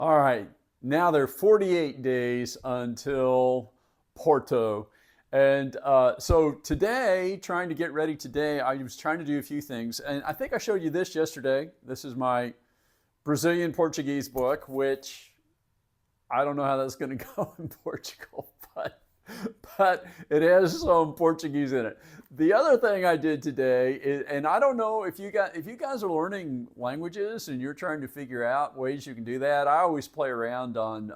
All right, now there are 48 days until Porto. And so today, trying to get ready today, I was trying to do a few things. And I think I showed you this yesterday. This is my Brazilian Portuguese book, which I don't know how that's going to go in Portugal, but it has some Portuguese in it. The other thing I did today is, and I don't know if you guys are learning languages and you're trying to figure out ways you can do that. I always play around on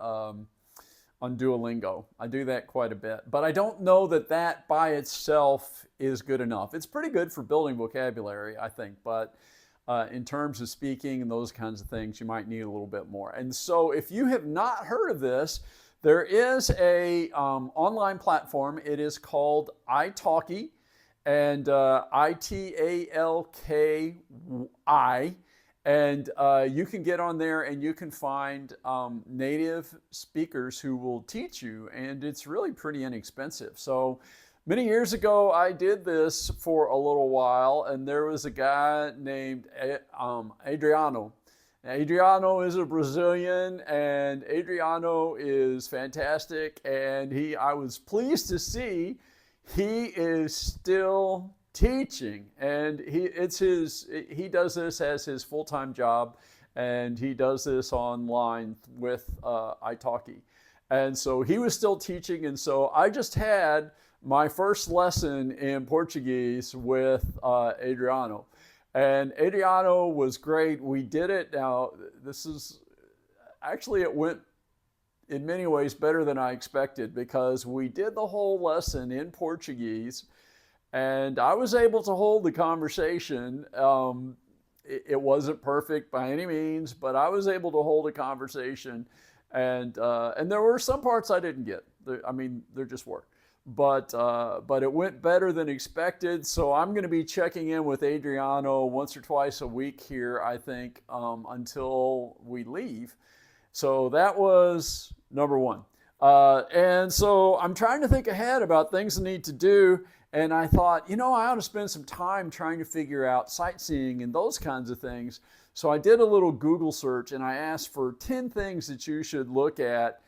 Duolingo. I do that quite a bit, but I don't know that that by itself is good enough. It's pretty good for building vocabulary, I think, but in terms of speaking and those kinds of things, you might need a little bit more. And so, if you have not heard of this, there is a online platform. It is called italki, and Italki, and you can get on there and you can find native speakers who will teach you, and it's really pretty inexpensive. So many years ago, I did this for a little while, and there was a guy named Adriano. Adriano is a Brazilian, and Adriano is fantastic. And I was pleased to see he is still teaching, and he does this as his full-time job, and he does this online with italki. And so he was still teaching, and so I just had my first lesson in Portuguese with Adriano. And Adriano was great. We did it. Now, it went in many ways better than I expected because we did the whole lesson in Portuguese and I was able to hold the conversation. It wasn't perfect by any means, but I was able to hold a conversation. And there were some parts I didn't get. There just were. But it went better than expected. So I'm going to be checking in with Adriano once or twice a week here, I think, until we leave. So that was number one. And so I'm trying to think ahead about things I need to do. And I thought, I ought to spend some time trying to figure out sightseeing and those kinds of things. So I did a little Google search and I asked for 10 things that you should look at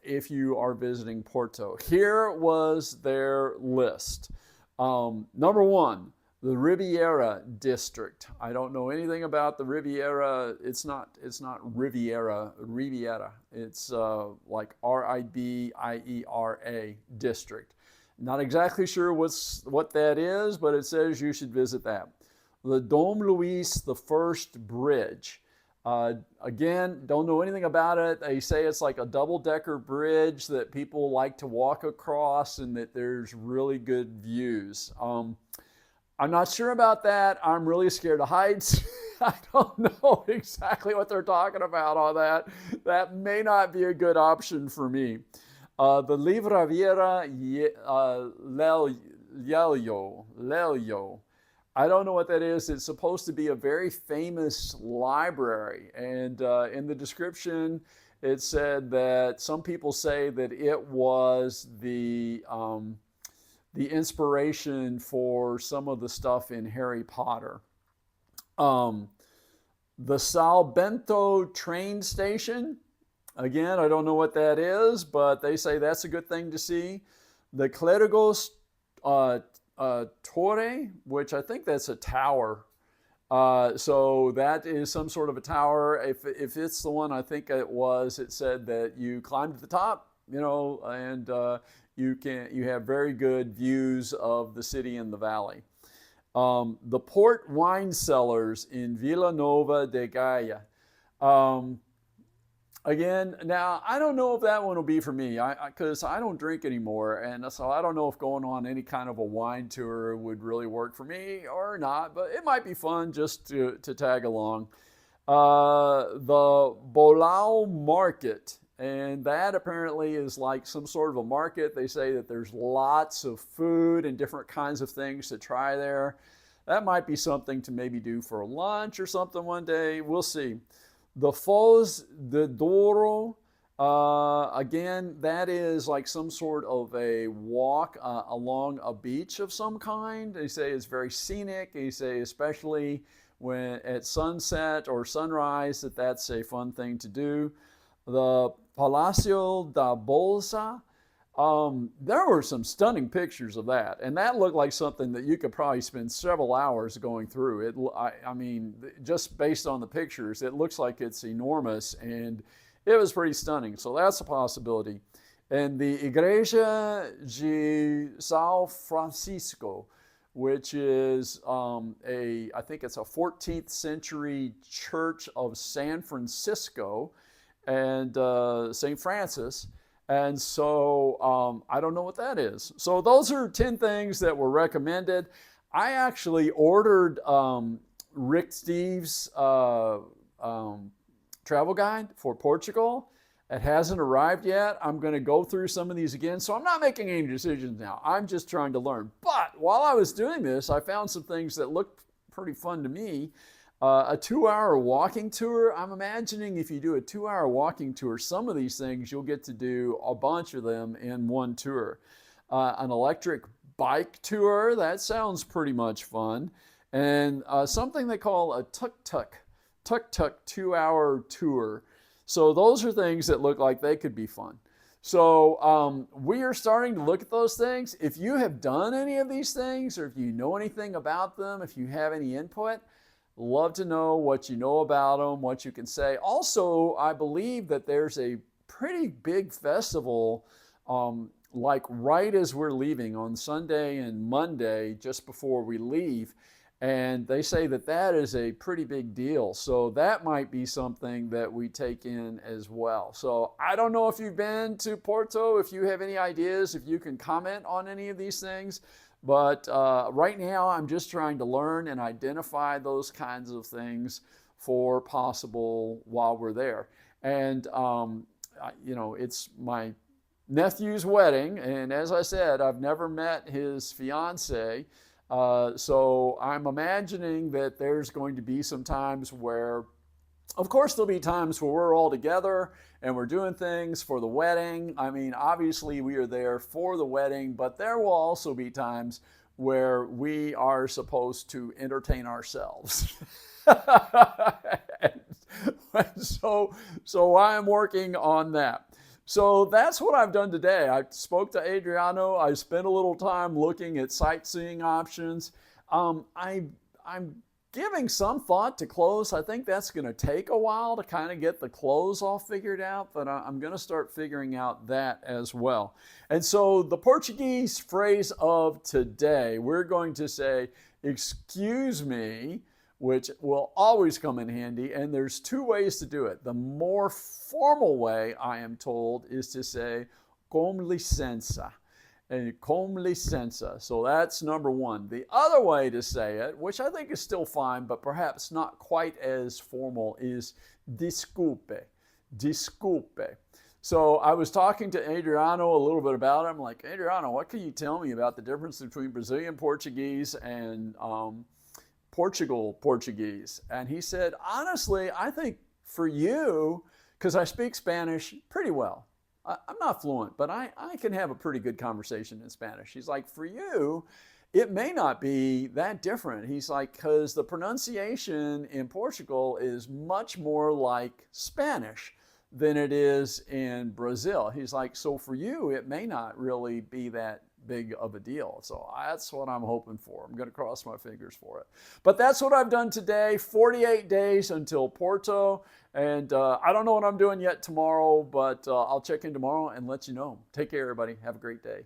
if you are visiting Porto. Here was their list. Number one, the Riviera district. I don't know anything about the Riviera. It's not Riviera. It's like Ribiera district. Not exactly sure what that is, but it says you should visit that. The Dom Luis the First Bridge. Again, don't know anything about it. They say it's like a double-decker bridge that people like to walk across and that there's really good views. I'm not sure about that. I'm really scared of heights. I don't know exactly what they're talking about on that. That may not be a good option for me. The Livraviera Lelio. I don't know what that is. It's supposed to be a very famous library. And in the description, it said that some people say that it was the inspiration for some of the stuff in Harry Potter. The Sal Bento train station. Again, I don't know what that is, but they say that's a good thing to see. The Clerigos Torre, which I think that's a tower. So that is some sort of a tower. If it's the one I think it was, it said that you climb to the top, and you have very good views of the city and the valley. The Port Wine Cellars in Vila Nova de Gaia. Again, now I don't know if that one will be for me because I don't drink anymore, and so I don't know if going on any kind of a wine tour would really work for me or not, but it might be fun just to tag along. The Bolao Market, and that apparently is like some sort of a market. They say that there's lots of food and different kinds of things to try there. That might be something to maybe do for lunch or something one day. We'll see. The Foz de Douro, again, that is like some sort of a walk along a beach of some kind. They say it's very scenic. They say especially when at sunset or sunrise, that's a fun thing to do. The Palacio da Bolsa, there were some stunning pictures of that, and that looked like something that you could probably spend several hours going through. I mean, just based on the pictures, it looks like it's enormous, and it was pretty stunning. So that's a possibility. And the Igreja de São Francisco, which is I think it's a 14th century church of San Francisco and St. Francis. And so I don't know what that is. So those are 10 things that were recommended. I actually ordered Rick Steves' travel guide for Portugal. It hasn't arrived yet. I'm going to go through some of these again. So I'm not making any decisions now. I'm just trying to learn. But while I was doing this, I found some things that looked pretty fun to me. A 2-hour walking tour. I'm imagining if you do a 2-hour walking tour, some of these things you'll get to do a bunch of them in one tour. An electric bike tour. That sounds pretty much fun. And something they call a tuk-tuk 2-hour tour. So those are things that look like they could be fun. So we are starting to look at those things. If you have done any of these things, or if you know anything about them, if you have any input, love to know what you know about them, what you can say. Also, I believe that there's a pretty big festival like right as we're leaving on Sunday and Monday, just before we leave. And they say that that is a pretty big deal. So that might be something that we take in as well. So I don't know if you've been to Porto, if you have any ideas, if you can comment on any of these things. But right now, I'm just trying to learn and identify those kinds of things for possible while we're there. And, it's my nephew's wedding. And as I said, I've never met his fiance. So I'm imagining that there's going to be some times where, of course, there'll be times where we're all together and we're doing things for the wedding. I mean, obviously we are there for the wedding, but there will also be times where we are supposed to entertain ourselves. So I am working on that. So that's what I've done today. I spoke to Adriano. I spent a little time looking at sightseeing options. I'm giving some thought to clothes. I think that's going to take a while to kind of get the clothes all figured out, but I'm going to start figuring out that as well. And so the Portuguese phrase of today, we're going to say, excuse me, which will always come in handy. And there's two ways to do it. The more formal way, I am told, is to say, com licença. And com licença. So that's number one. The other way to say it, which I think is still fine, but perhaps not quite as formal, is desculpe. Desculpe. So I was talking to Adriano a little bit about it. I'm like, Adriano, what can you tell me about the difference between Brazilian Portuguese and Portugal Portuguese? And he said, honestly, I think for you, because I speak Spanish pretty well. I'm not fluent, but I can have a pretty good conversation in Spanish. He's like, for you, it may not be that different. He's like, because the pronunciation in Portugal is much more like Spanish than it is in Brazil. He's like, so for you, it may not really be that big of a deal. So that's what I'm hoping for. I'm going to cross my fingers for it. But that's what I've done today. 48 days until Porto. And I don't know what I'm doing yet tomorrow, but I'll check in tomorrow and let you know. Take care, everybody. Have a great day.